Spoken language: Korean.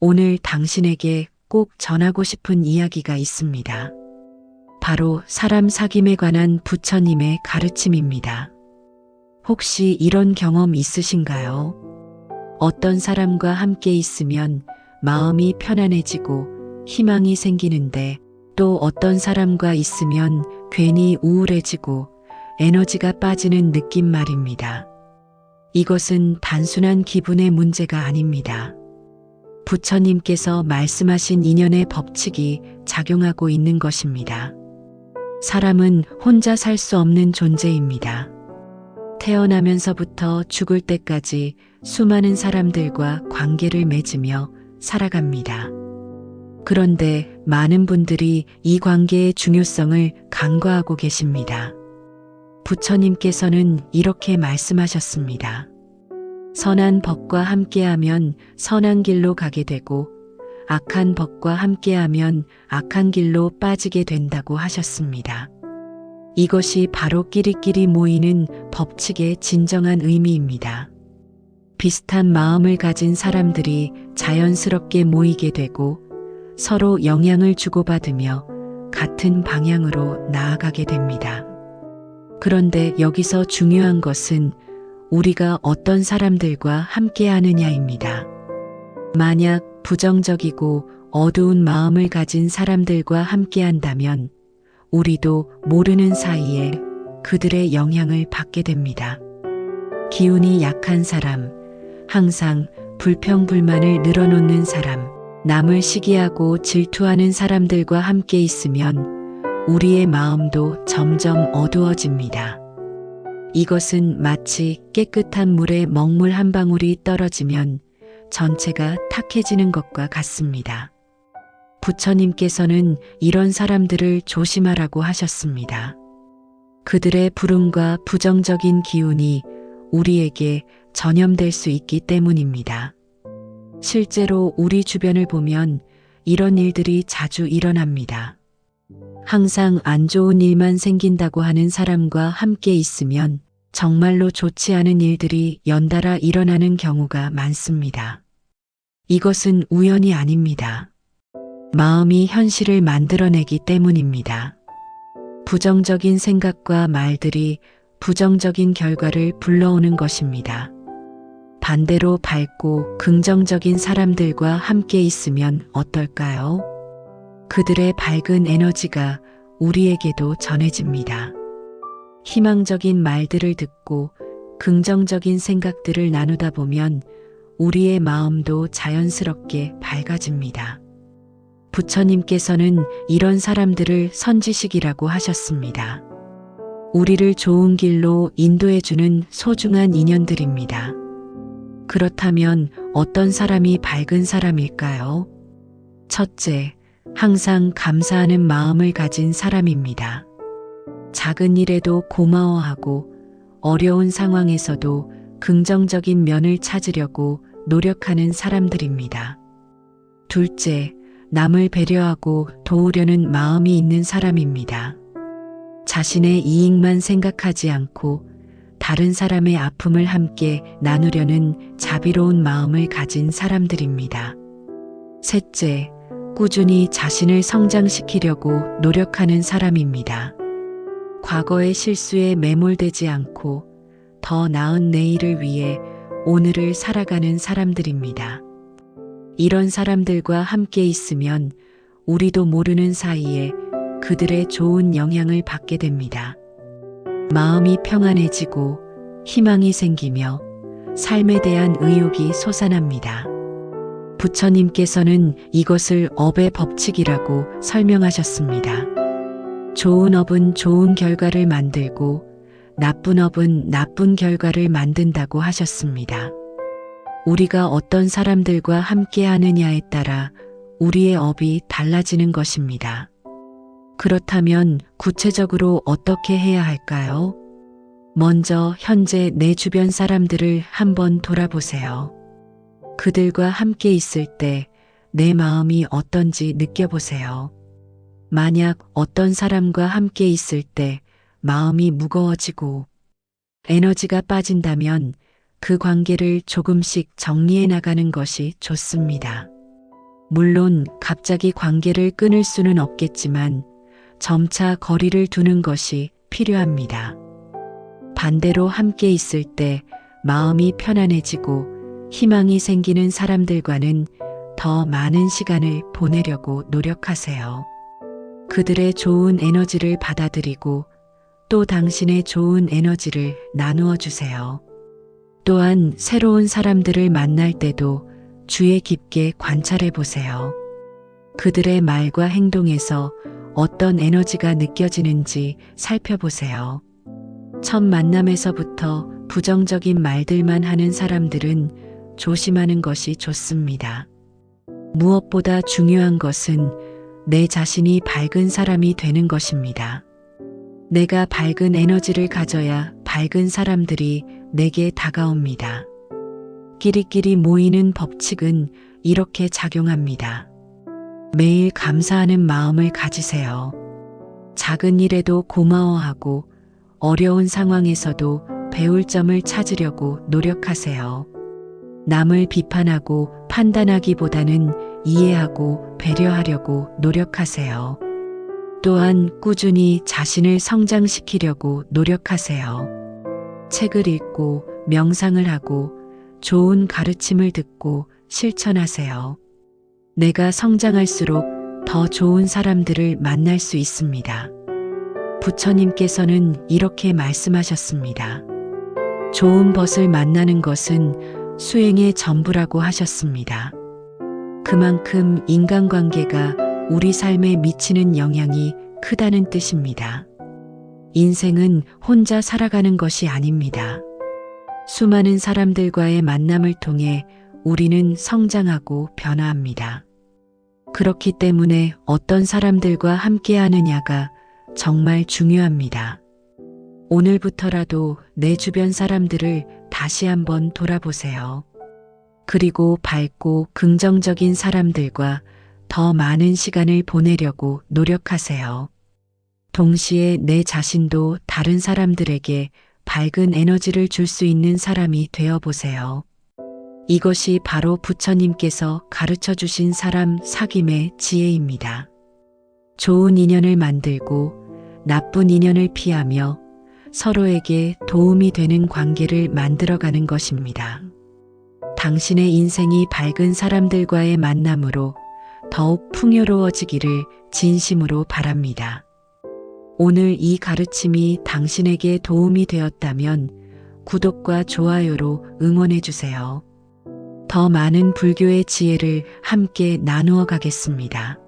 오늘 당신에게 꼭 전하고 싶은 이야기가 있습니다. 바로 사람 사귐에 관한 부처님의 가르침입니다. 혹시 이런 경험 있으신가요? 어떤 사람과 함께 있으면 마음이 편안해지고 희망이 생기는데 또 어떤 사람과 있으면 괜히 우울해지고 에너지가 빠지는 느낌 말입니다. 이것은 단순한 기분의 문제가 아닙니다. 부처님께서 말씀하신 인연의 법칙이 작용하고 있는 것입니다. 사람은 혼자 살 수 없는 존재입니다. 태어나면서부터 죽을 때까지 수많은 사람들과 관계를 맺으며 살아갑니다. 그런데 많은 분들이 이 관계의 중요성을 간과하고 계십니다. 부처님께서는 이렇게 말씀하셨습니다. 선한 법과 함께하면 선한 길로 가게 되고 악한 법과 함께하면 악한 길로 빠지게 된다고 하셨습니다. 이것이 바로 끼리끼리 모이는 법칙의 진정한 의미입니다. 비슷한 마음을 가진 사람들이 자연스럽게 모이게 되고 서로 영향을 주고받으며 같은 방향으로 나아가게 됩니다. 그런데 여기서 중요한 것은 우리가 어떤 사람들과 함께 하느냐입니다. 만약 부정적이고 어두운 마음을 가진 사람들과 함께 한다면 우리도 모르는 사이에 그들의 영향을 받게 됩니다. 기운이 약한 사람, 항상 불평불만을 늘어놓는 사람, 남을 시기하고 질투하는 사람들과 함께 있으면 우리의 마음도 점점 어두워집니다. 이것은 마치 깨끗한 물에 먹물 한 방울이 떨어지면 전체가 탁해지는 것과 같습니다. 부처님께서는 이런 사람들을 조심하라고 하셨습니다. 그들의 불운과 부정적인 기운이 우리에게 전염될 수 있기 때문입니다. 실제로 우리 주변을 보면 이런 일들이 자주 일어납니다. 항상 안 좋은 일만 생긴다고 하는 사람과 함께 있으면 정말로 좋지 않은 일들이 연달아 일어나는 경우가 많습니다. 이것은 우연이 아닙니다. 마음이 현실을 만들어내기 때문입니다. 부정적인 생각과 말들이 부정적인 결과를 불러오는 것입니다. 반대로 밝고 긍정적인 사람들과 함께 있으면 어떨까요? 그들의 밝은 에너지가 우리에게도 전해집니다. 희망적인 말들을 듣고 긍정적인 생각들을 나누다 보면 우리의 마음도 자연스럽게 밝아집니다. 부처님께서는 이런 사람들을 선지식이라고 하셨습니다. 우리를 좋은 길로 인도해주는 소중한 인연들입니다. 그렇다면 어떤 사람이 밝은 사람일까요? 첫째, 항상 감사하는 마음을 가진 사람입니다. 작은 일에도 고마워하고 어려운 상황에서도 긍정적인 면을 찾으려고 노력하는 사람들입니다. 둘째, 남을 배려하고 도우려는 마음이 있는 사람입니다. 자신의 이익만 생각하지 않고 다른 사람의 아픔을 함께 나누려는 자비로운 마음을 가진 사람들입니다. 셋째, 꾸준히 자신을 성장시키려고 노력하는 사람입니다. 과거의 실수에 매몰되지 않고 더 나은 내일을 위해 오늘을 살아가는 사람들입니다. 이런 사람들과 함께 있으면 우리도 모르는 사이에 그들의 좋은 영향을 받게 됩니다. 마음이 평안해지고 희망이 생기며 삶에 대한 의욕이 솟아납니다. 부처님께서는 이것을 업의 법칙이라고 설명하셨습니다. 좋은 업은 좋은 결과를 만들고 나쁜 업은 나쁜 결과를 만든다고 하셨습니다. 우리가 어떤 사람들과 함께 하느냐에 따라 우리의 업이 달라지는 것입니다. 그렇다면 구체적으로 어떻게 해야 할까요? 먼저 현재 내 주변 사람들을 한번 돌아보세요. 그들과 함께 있을 때 내 마음이 어떤지 느껴보세요. 만약 어떤 사람과 함께 있을 때 마음이 무거워지고 에너지가 빠진다면 그 관계를 조금씩 정리해 나가는 것이 좋습니다. 물론 갑자기 관계를 끊을 수는 없겠지만 점차 거리를 두는 것이 필요합니다. 반대로 함께 있을 때 마음이 편안해지고 희망이 생기는 사람들과는 더 많은 시간을 보내려고 노력하세요. 그들의 좋은 에너지를 받아들이고 또 당신의 좋은 에너지를 나누어 주세요. 또한 새로운 사람들을 만날 때도 주의 깊게 관찰해 보세요. 그들의 말과 행동에서 어떤 에너지가 느껴지는지 살펴보세요. 첫 만남에서부터 부정적인 말들만 하는 사람들은 조심하는 것이 좋습니다. 무엇보다 중요한 것은 내 자신이 밝은 사람이 되는 것입니다. 내가 밝은 에너지를 가져야 밝은 사람들이 내게 다가옵니다. 끼리끼리 모이는 법칙은 이렇게 작용합니다. 매일 감사하는 마음을 가지세요. 작은 일에도 고마워하고 어려운 상황에서도 배울 점을 찾으려고 노력하세요. 남을 비판하고 판단하기보다는 이해하고 배려하려고 노력하세요. 또한 꾸준히 자신을 성장시키려고 노력하세요. 책을 읽고 명상을 하고 좋은 가르침을 듣고 실천하세요. 내가 성장할수록 더 좋은 사람들을 만날 수 있습니다. 부처님께서는 이렇게 말씀하셨습니다. 좋은 벗을 만나는 것은 수행의 전부라고 하셨습니다. 그만큼 인간관계가 우리 삶에 미치는 영향이 크다는 뜻입니다. 인생은 혼자 살아가는 것이 아닙니다. 수많은 사람들과의 만남을 통해 우리는 성장하고 변화합니다. 그렇기 때문에 어떤 사람들과 함께 하느냐가 정말 중요합니다. 오늘부터라도 내 주변 사람들을 다시 한번 돌아보세요. 그리고 밝고 긍정적인 사람들과 더 많은 시간을 보내려고 노력하세요. 동시에 내 자신도 다른 사람들에게 밝은 에너지를 줄 수 있는 사람이 되어 보세요. 이것이 바로 부처님께서 가르쳐 주신 사람 사귐의 지혜입니다. 좋은 인연을 만들고 나쁜 인연을 피하며 서로에게 도움이 되는 관계를 만들어가는 것입니다. 당신의 인생이 밝은 사람들과의 만남으로 더욱 풍요로워지기를 진심으로 바랍니다. 오늘 이 가르침이 당신에게 도움이 되었다면 구독과 좋아요로 응원해 주세요. 더 많은 불교의 지혜를 함께 나누어 가겠습니다.